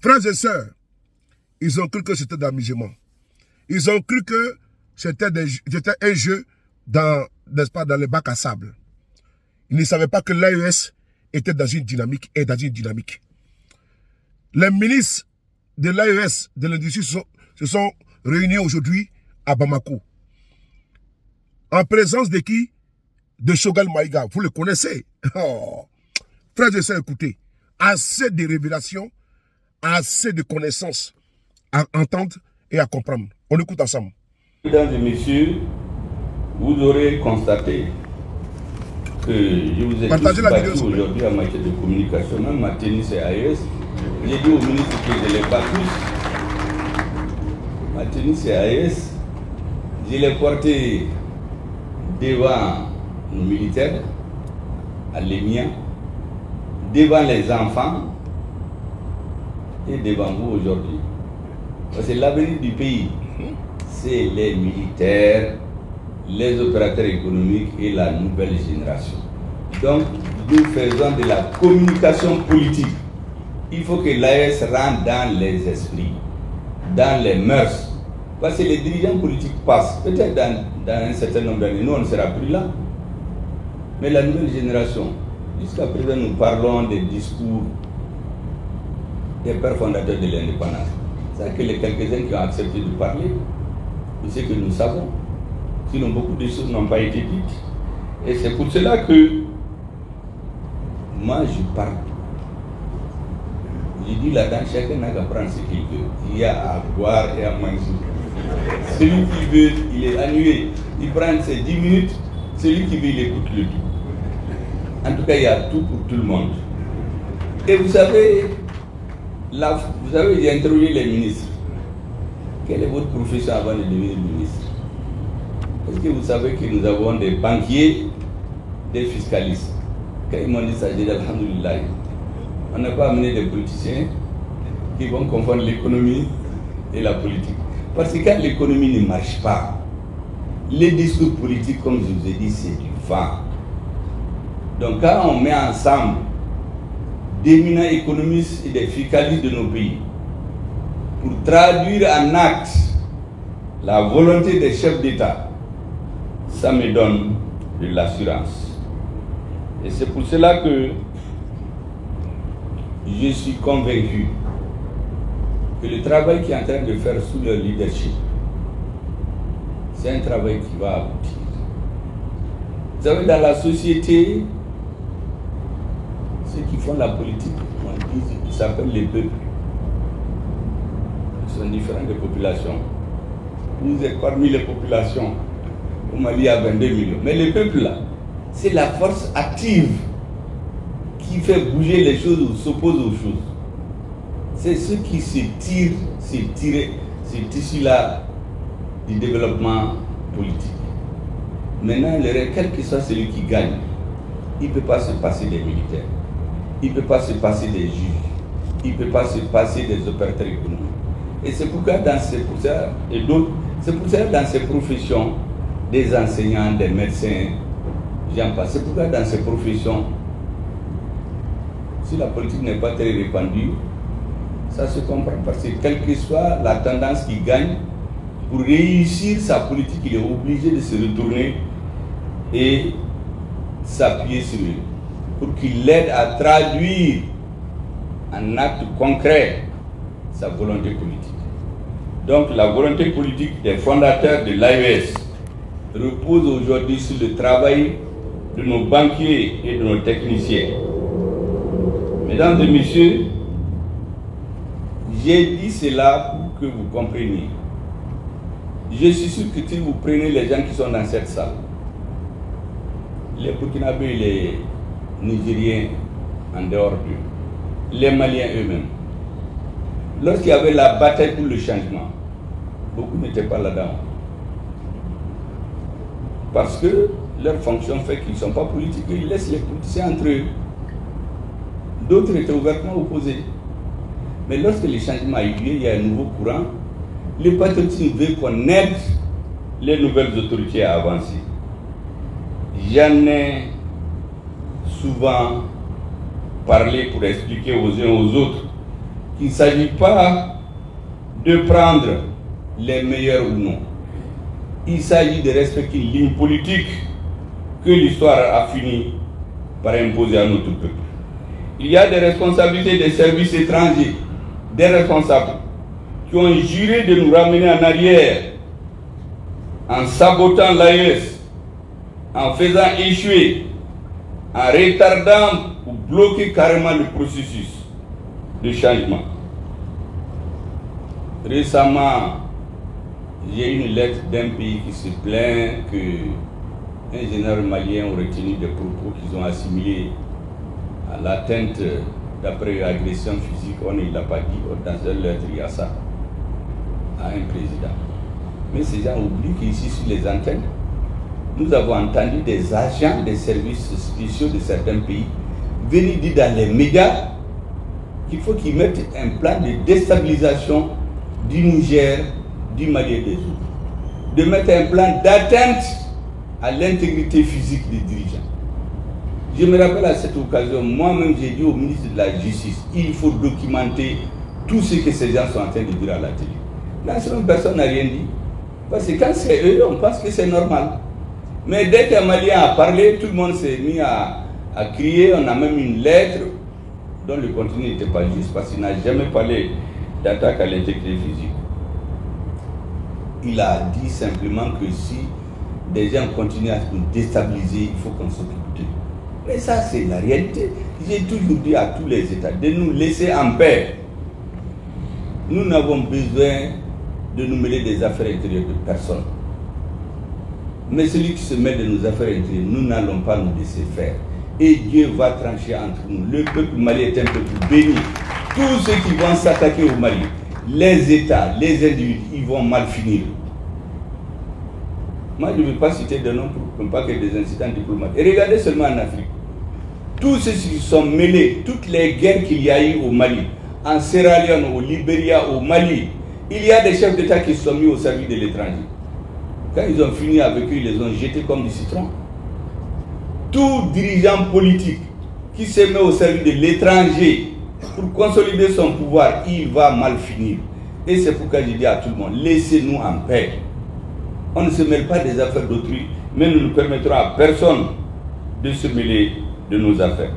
Frères et sœurs, ils ont cru que c'était d'amusement. Ils ont cru que c'était un jeu n'est-ce pas, dans les bacs à sable. Ils ne savaient pas que l'AES était dans une dynamique et dans une dynamique. Les ministres de l'AES, de l'industrie, se sont réunis aujourd'hui à Bamako. En présence de qui? De Choguel Maïga. Vous le connaissez. Oh. Frères et sœurs, écoutez. Assez de révélations, assez de connaissances à entendre et à comprendre. On écoute ensemble. Mesdames et messieurs, vous aurez constaté que je vous ai tous battu aujourd'hui en matière de communication, même ma tennis et AES. J'ai dit au ministre que je ne les bats tous. Ma tennis et AES, je l'ai porté devant nos militaires, à l'EMIA, devant les enfants et devant vous aujourd'hui. Parce que l'avenir du pays, c'est les militaires, les opérateurs économiques et la nouvelle génération. Donc, nous faisons de la communication politique. Il faut que l'AES rentre dans les esprits, dans les mœurs. Parce que les dirigeants politiques passent. Peut-être dans un certain nombre d'années, nous on ne sera plus là. Mais la nouvelle génération, jusqu'à présent, nous parlons des discours des pères fondateurs de l'indépendance. C'est que les quelques-uns qui ont accepté de parler, c'est ce que nous savons. Sinon, beaucoup de choses n'ont pas été dites. Et c'est pour cela que moi, je parle. Je dis là-dedans, chacun n'a qu'à prendre ce qu'il veut. Il y a à boire et à manger. Celui qui veut, il est annué. Il prend ses 10 minutes. Celui qui veut, il écoute le tout. En tout cas, il y a tout pour tout le monde. Et vous savez, j'ai interrogé les ministres. Quelle est votre profession avant de devenir ministre? Est-ce que vous savez que nous avons des banquiers, des fiscalistes? Quand ils m'ont dit ça, j'ai dit alhamdoulilah. On n'a pas amené des politiciens qui vont confondre l'économie et la politique. Parce que quand l'économie ne marche pas, les discours politiques, comme je vous ai dit, c'est du vent. Donc quand on met ensemble d'éminents économistes et des fiscalistes de nos pays pour traduire en actes la volonté des chefs d'État, ça me donne de l'assurance. Et c'est pour cela que je suis convaincu que le travail qui est en train de faire sous leur leadership, c'est un travail qui va aboutir. Vous savez, dans la société, ceux qui font la politique, ils s'appellent les peuples. Ils sont différents des populations. Vous êtes parmi les populations. Au Mali, il y a 22 millions. Mais le peuple, là, c'est la force active qui fait bouger les choses ou s'oppose aux choses. C'est ceux qui se tirent, c'est tissu-là du développement politique. Maintenant, quel que soit celui qui gagne, il ne peut pas se passer des militaires, il ne peut pas se passer des juges, il ne peut pas se passer des opérateurs économiques. Et c'est pourquoi dans ces dans ces professions, des enseignants, des médecins, j'en passe. C'est pourquoi dans ces professions, si la politique n'est pas très répandue, ça se comprend parce que quelle que soit la tendance qui gagne, pour réussir sa politique, il est obligé de se retourner et s'appuyer sur lui pour qu'il l'aide à traduire en acte concret sa volonté politique. Donc la volonté politique des fondateurs de l'AES repose aujourd'hui sur le travail de nos banquiers et de nos techniciens. Mesdames et messieurs, j'ai dit cela pour que vous compreniez. Je suis sûr que si vous prenez les gens qui sont dans cette salle, les Burkinabés et les Nigériens en dehors d'eux, les Maliens eux-mêmes, lorsqu'il y avait la bataille pour le changement, beaucoup n'étaient pas là-dedans. Parce que leur fonction fait qu'ils ne sont pas politiques, ils laissent les politiciens entre eux. D'autres étaient ouvertement opposés. Mais lorsque le changement a eu lieu, il y a un nouveau courant. Le patriotisme veut qu'on aide les nouvelles autorités à avancer. J'en ai souvent parlé pour expliquer aux uns aux autres qu'il ne s'agit pas de prendre les meilleurs ou non. Il s'agit de respecter une ligne politique que l'histoire a fini par imposer à notre peuple. Il y a des responsabilités des services étrangers, des responsables qui ont juré de nous ramener en arrière en sabotant l'AES, en faisant échouer, en retardant ou bloquer carrément le processus de changement. Récemment, j'ai eu une lettre d'un pays qui se plaint qu'un général malien aurait tenu des propos qu'ils ont assimilés à l'atteinte d'après agression physique. On ne l'a pas dit, dans une lettre il y a ça, à un président. Mais ces gens oublient qu'ici sur les antennes, nous avons entendu des agents des services spéciaux de certains pays venir dire dans les médias qu'il faut qu'ils mettent un plan de déstabilisation du Niger, du Mali et des autres. De mettre un plan d'atteinte à l'intégrité physique des dirigeants. Je me rappelle à cette occasion, moi-même j'ai dit au ministre de la Justice, il faut documenter tout ce que ces gens sont en train de dire à la télé. Là, personne n'a rien dit. Parce que quand c'est eux, on pense que c'est normal. Mais dès qu'un Malien a parlé, tout le monde s'est mis à crier. On a même une lettre dont le contenu n'était pas juste parce qu'il n'a jamais parlé d'attaque à l'intégrité physique. Il a dit simplement que si des gens continuent à nous déstabiliser, il faut qu'on s'occupe d'eux. Mais ça, c'est la réalité. J'ai toujours dit à tous les États de nous laisser en paix. Nous n'avons besoin de nous mêler des affaires intérieures de personne. Mais celui qui se mêle de nos affaires intérieures, nous n'allons pas nous laisser faire. Et Dieu va trancher entre nous. Le peuple malien est un peuple béni. Tous ceux qui vont s'attaquer au Mali, les États, les individus, ils vont mal finir. Moi, je ne veux pas citer de noms pour ne pas que des incidents diplomatiques. Et regardez seulement en Afrique. Tous ceux qui sont mêlés, toutes les guerres qu'il y a eu au Mali, en Sierra Leone, au Libéria, au Mali, il y a des chefs d'État qui se sont mis au service de l'étranger. Quand ils ont fini avec eux, ils les ont jetés comme du citron. Tout dirigeant politique qui se met au service de l'étranger pour consolider son pouvoir, il va mal finir. Et c'est pourquoi je dis à tout le monde, laissez-nous en paix. On ne se mêle pas des affaires d'autrui, mais nous ne permettrons à personne de se mêler de nos affaires.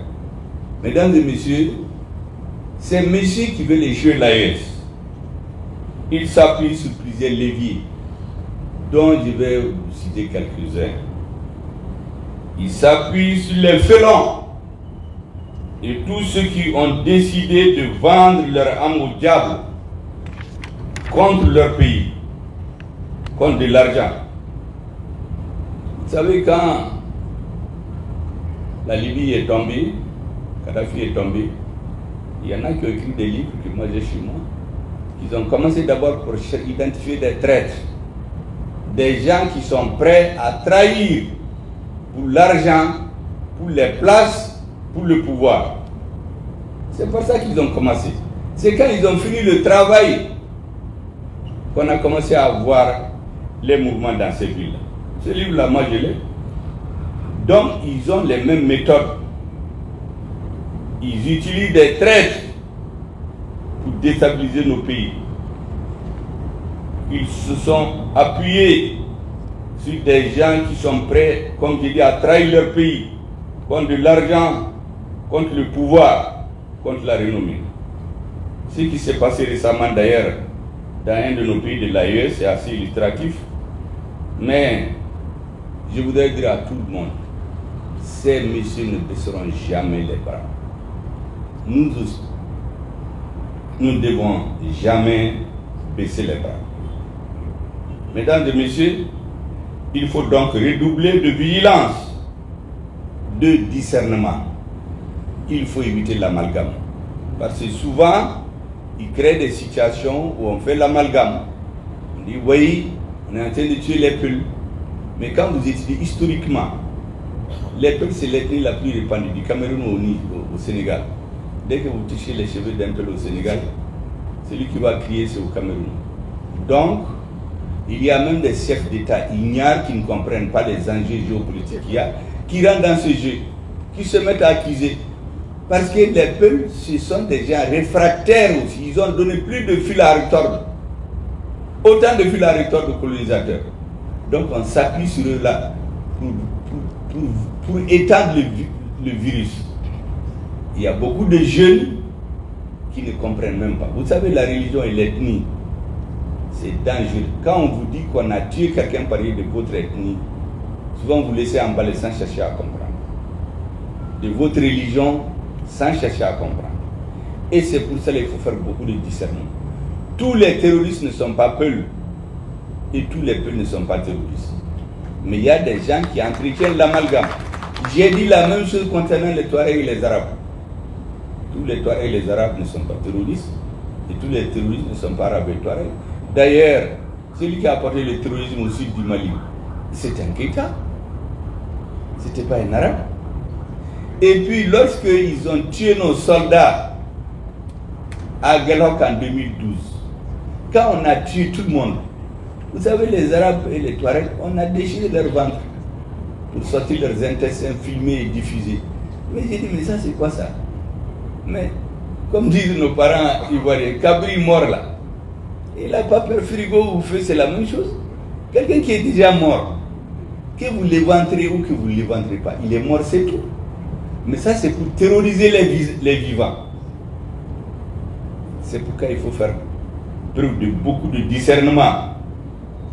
Mesdames et messieurs, ces messieurs qui veulent échouer l'AES, ils s'appuient sur plusieurs leviers, dont je vais vous citer quelques-uns. Ils s'appuient sur les félons et tous ceux qui ont décidé de vendre leur âme au diable contre leur pays, contre de l'argent. Vous savez, quand la Libye est tombée, Kadhafi est tombé, il y en a qui ont écrit des livres que moi j'ai chez moi. Ils ont commencé d'abord pour identifier des traîtres, des gens qui sont prêts à trahir pour l'argent, pour les places, pour le pouvoir. C'est pour ça qu'ils ont commencé. C'est quand ils ont fini le travail qu'on a commencé à voir les mouvements dans ces villes. Ce livre-là, moi je l'ai. Donc, ils ont les mêmes méthodes. Ils utilisent des traîtres pour déstabiliser nos pays. Ils se sont appuyés sur des gens qui sont prêts, comme je dis, à trahir leur pays, contre de l'argent, contre le pouvoir, contre la renommée. Ce qui s'est passé récemment d'ailleurs dans un de nos pays de l'AES, c'est assez illustratif. Mais je voudrais dire à tout le monde, ces messieurs ne baisseront jamais les bras. Nous aussi, nous ne devons jamais baisser les bras. Mesdames et messieurs, il faut donc redoubler de vigilance, de discernement. Il faut éviter l'amalgame. Parce que souvent, ils créent des situations où on fait l'amalgame. On dit, oui, on est en train de tuer les peuples. Mais quand vous étudiez historiquement, les peuples, c'est l'ethnie la plus répandue du Cameroun au Sénégal. Dès que vous touchez les cheveux d'un peuple au Sénégal, celui qui va crier, c'est au Cameroun. Donc, il y a même des chefs d'État ignares qui ne comprennent pas les enjeux géopolitiques qu'il y a, qui rentrent dans ce jeu, qui se mettent à accuser. Parce que les peuples, ce sont des gens réfractaires aussi. Ils ont donné plus de fil à retordre. Autant de fil à retordre aux colonisateurs. Donc on s'appuie sur eux là pour étendre le virus. Il y a beaucoup de jeunes qui ne comprennent même pas. Vous savez, la religion et l'ethnie, c'est dangereux. Quand on vous dit qu'on a tué quelqu'un par de votre ethnie, souvent vous laissez emballer sans chercher à comprendre. De votre religion, sans chercher à comprendre. Et c'est pour cela qu'il faut faire beaucoup de discernement. Tous les terroristes ne sont pas peuls. Et tous les peuples ne sont pas terroristes. Mais il y a des gens qui entretiennent l'amalgame. J'ai dit la même chose concernant les Touaregs et les Arabes. Tous les Touaregs et les Arabes ne sont pas terroristes. Et tous les terroristes ne sont pas Arabes et Touaregs. D'ailleurs, celui qui a apporté le terrorisme au sud du Mali, c'était un Keïta. C'était pas un Arabe. Et puis, lorsqu'ils ont tué nos soldats à Guelhok en 2012, quand on a tué tout le monde, vous savez, les Arabes et les Touaregs, on a déchiré leur ventre pour sortir leurs intestins, filmés et diffusés. Mais j'ai dit, mais ça c'est quoi ça? Mais, comme disent nos parents ivoiriens, Cabri mort là, il n'a pas peur frigo ou feu, c'est la même chose. Quelqu'un qui est déjà mort, que vous l'éventrez ou que vous ne l'éventrez pas, il est mort, c'est tout. Mais ça c'est pour terroriser les vivants. C'est pourquoi il faut faire preuve de beaucoup de discernement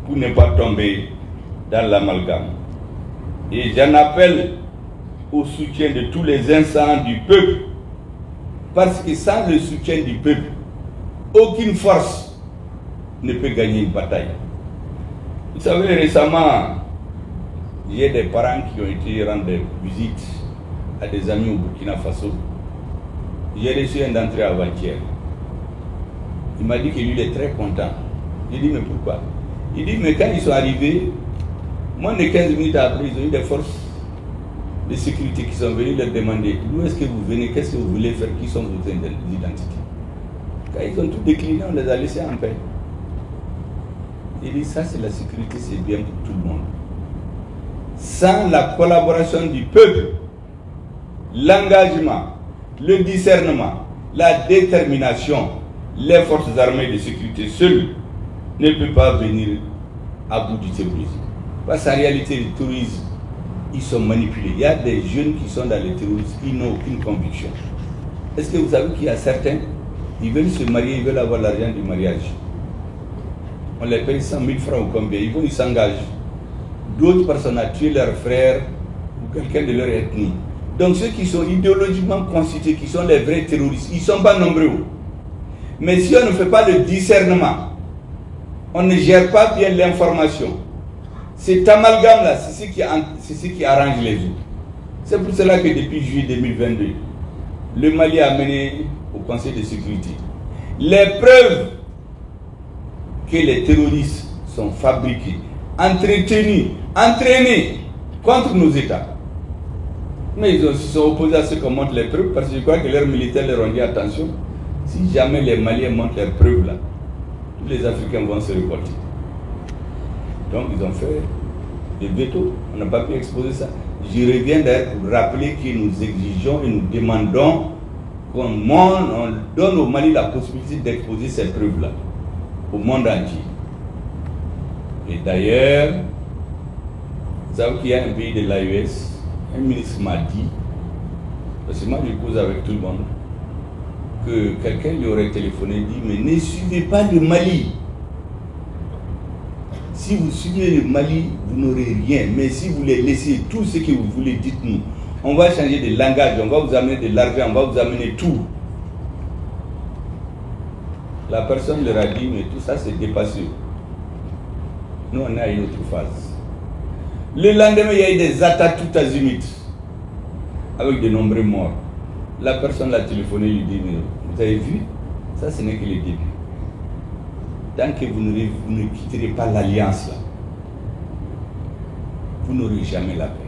pour ne pas tomber dans l'amalgame. Et j'en appelle au soutien de tous les instants du peuple, parce que sans le soutien du peuple, aucune force ne peut gagner une bataille. Vous savez, récemment, il y a des parents qui ont été rendre visite à des amis au Burkina Faso. J'ai reçu un d'entre eux avant-hier. Il m'a dit que lui, il est très content. J'ai dit, mais pourquoi? Il dit, mais quand ils sont arrivés, moins de 15 minutes après, ils ont eu des forces de sécurité qui sont venues leur demander d'où est-ce que vous venez, qu'est-ce que vous voulez faire, qui sont vos identités. Quand ils ont tout décliné, on les a laissés en paix. Il dit, ça c'est la sécurité, c'est bien pour tout le monde. Sans la collaboration du peuple, l'engagement, le discernement, la détermination, les forces armées de sécurité seules ne peuvent pas venir à bout du terrorisme. Parce qu'en réalité, les terroristes, ils sont manipulés. Il y a des jeunes qui sont dans le terrorisme qui n'ont aucune conviction. Est-ce que vous savez qu'il y a certains, ils veulent se marier, ils veulent avoir l'argent du mariage. On les paye 100 000 francs ou combien, ils s'engagent. D'autres personnes ont tué leur frère ou quelqu'un de leur ethnie. Donc ceux qui sont idéologiquement constitués, qui sont les vrais terroristes, ils ne sont pas nombreux. Mais si on ne fait pas le discernement, on ne gère pas bien l'information, cet amalgame-là, c'est ce qui arrange les autres. C'est pour cela que depuis juillet 2022, le Mali a mené au Conseil de sécurité les preuves que les terroristes sont fabriqués, entretenus, entraînés contre nos États. Mais ils se sont opposés à ce qu'on montre les preuves, parce que je crois que leurs militaires leur ont dit attention, si jamais les Maliens montrent leurs preuves là, tous les Africains vont se révolter. Donc ils ont fait des veto, on n'a pas pu exposer ça. Je reviens d'ailleurs pour rappeler que nous exigeons et nous demandons qu'on donne au Mali la possibilité d'exposer ces preuves-là au monde entier. Et d'ailleurs, vous savez qu'il y a un pays de l'AES, un ministre m'a dit, parce que moi je cause avec tout le monde, que quelqu'un lui aurait téléphoné et dit, mais ne suivez pas le Mali. Si vous suivez le Mali, vous n'aurez rien. Mais si vous les laissez tout ce que vous voulez, dites-nous. On va changer de langage, on va vous amener de l'argent, on va vous amener tout. La personne leur a dit, mais tout ça c'est dépassé. Nous on est à une autre phase. Le lendemain, il y a eu des attaques tout azimuts, avec de nombreux morts. La personne l'a téléphoné, lui dit, mais vous avez vu, ça ce n'est que le début. Tant que vous ne quitterez pas l'alliance là, vous n'aurez jamais la paix.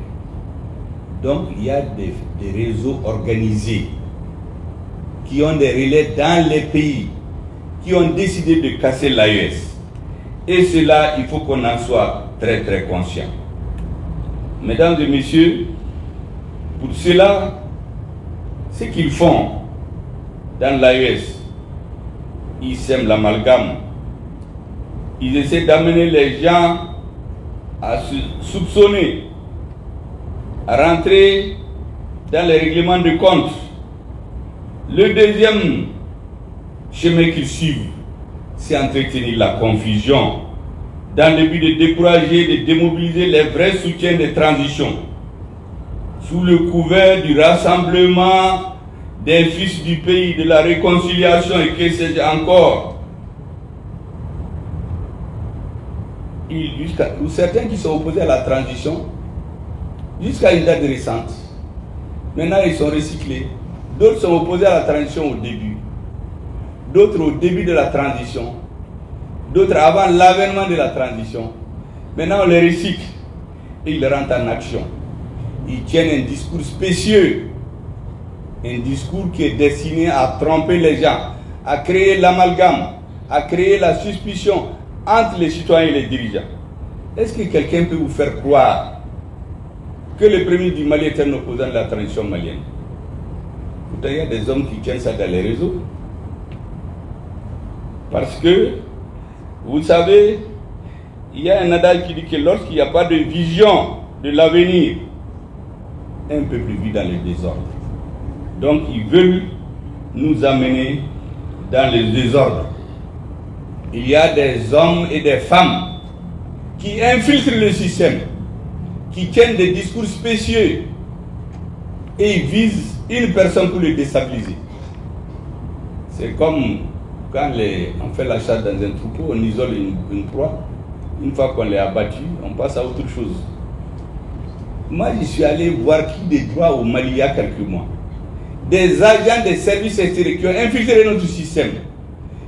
Donc il y a des réseaux organisés qui ont des relais dans les pays, qui ont décidé de casser l'AES. Et cela, il faut qu'on en soit très très conscient. Mesdames et messieurs, pour cela, Ce qu'ils font dans l'AES, ils sèment l'amalgame. Ils essaient d'amener les gens à se soupçonner, à rentrer dans les règlements de compte. Le deuxième chemin qu'ils suivent, c'est entretenir la confusion dans le but de décourager, de démobiliser les vrais soutiens de transition. Sous le couvert du rassemblement des fils du pays, de la réconciliation et que sais-je encore. Ou certains qui sont opposés à la transition, jusqu'à une date récente, maintenant ils sont recyclés. D'autres sont opposés à la transition au début, d'autres au début de la transition, d'autres avant l'avènement de la transition. Maintenant on les recycle et ils rentrent en action. Ils tiennent un discours spécieux, un discours qui est destiné à tromper les gens, à créer l'amalgame, à créer la suspicion entre les citoyens et les dirigeants. Est-ce que quelqu'un peut vous faire croire que le premier du Mali est un opposant de la transition malienne? Pourtant, il y a des hommes qui tiennent ça dans les réseaux. Parce que, vous savez, il y a un adage qui dit que lorsqu'il n'y a pas de vision de l'avenir, un peuple vit dans le désordre. Donc, ils veulent nous amener dans le désordre. Il y a des hommes et des femmes qui infiltrent le système, qui tiennent des discours spécieux et ils visent une personne pour le déstabiliser. C'est comme quand on fait la chasse dans un troupeau, on isole une proie. Une fois qu'on l'a abattue, on passe à autre chose. Moi, je suis allé voir qui des droits au Mali il y a quelques mois. Des agents des services extérieurs qui ont infiltré notre système,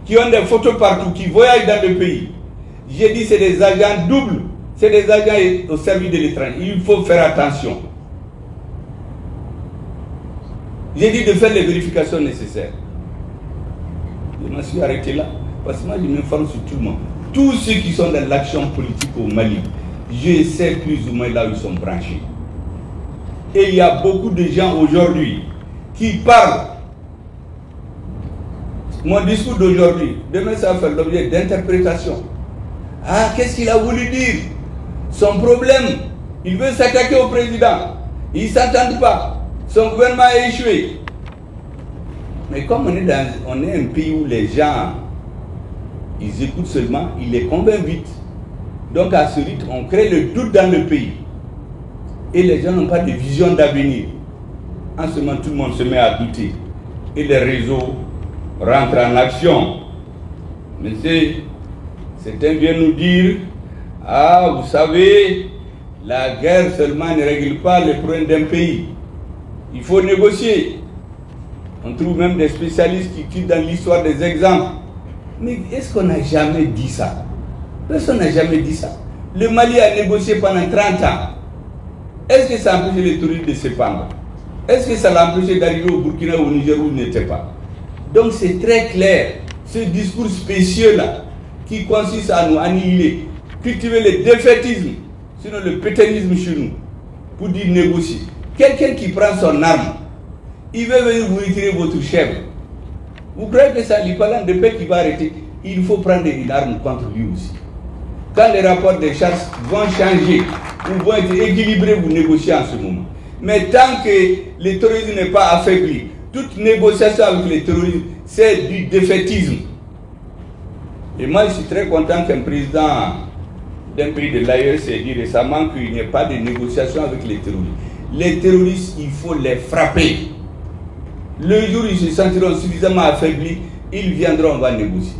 qui ont des photos partout, qui voyagent dans le pays. J'ai dit c'est des agents doubles, c'est des agents au service de l'étranger. Il faut faire attention. J'ai dit de faire les vérifications nécessaires. Je m'en suis arrêté là, parce que moi je m'informe sur tout le monde. Tous ceux qui sont dans l'action politique au Mali, je sais plus ou moins là où ils sont branchés. Et il y a beaucoup de gens aujourd'hui qui parlent. Mon discours d'aujourd'hui, demain ça va faire l'objet d'interprétation. Ah, qu'est-ce qu'il a voulu dire? Son problème, il veut s'attaquer au président. Ils ne s'entendent pas. Son gouvernement a échoué. Mais comme on est un pays où les gens, ils écoutent seulement, ils les convainquent vite. Donc à ce rythme, on crée le doute dans le pays. Et les gens n'ont pas de vision d'avenir. En ce moment, tout le monde se met à douter. Et les réseaux rentrent en action. Mais certains viennent nous dire, ah, vous savez, la guerre seulement ne règle pas les problèmes d'un pays. Il faut négocier. On trouve même des spécialistes qui quittent dans l'histoire des exemples. Mais est-ce qu'on n'a jamais dit ça? Personne n'a jamais dit ça. Le Mali a négocié pendant 30 ans. Est-ce que ça a empêché les touristes de se pendre? Est-ce que ça l'a empêché d'arriver au Burkina ou au Niger où il n'était pas? Donc c'est très clair. Ce discours spécieux-là, qui consiste à nous annihiler, cultiver le défaitisme, sinon le pétainisme chez nous, pour dire négocier. Quelqu'un qui prend son arme, il veut venir vous retirer votre chèvre. Vous croyez que c'est l'Ipalan de paix qui va arrêter? Il faut prendre une arme contre lui aussi. Quand les rapports de chasse vont changer, ou vont être équilibrés, vous négociez en ce moment. Mais tant que le terrorisme n'est pas affaibli, toute négociation avec les terroristes, c'est du défaitisme. Et moi, je suis très content qu'un président d'un pays de l'AES ait dit récemment qu'il n'y ait pas de négociation avec les terroristes. Les terroristes, il faut les frapper. Le jour où ils se sentiront suffisamment affaiblis, ils viendront, on va négocier.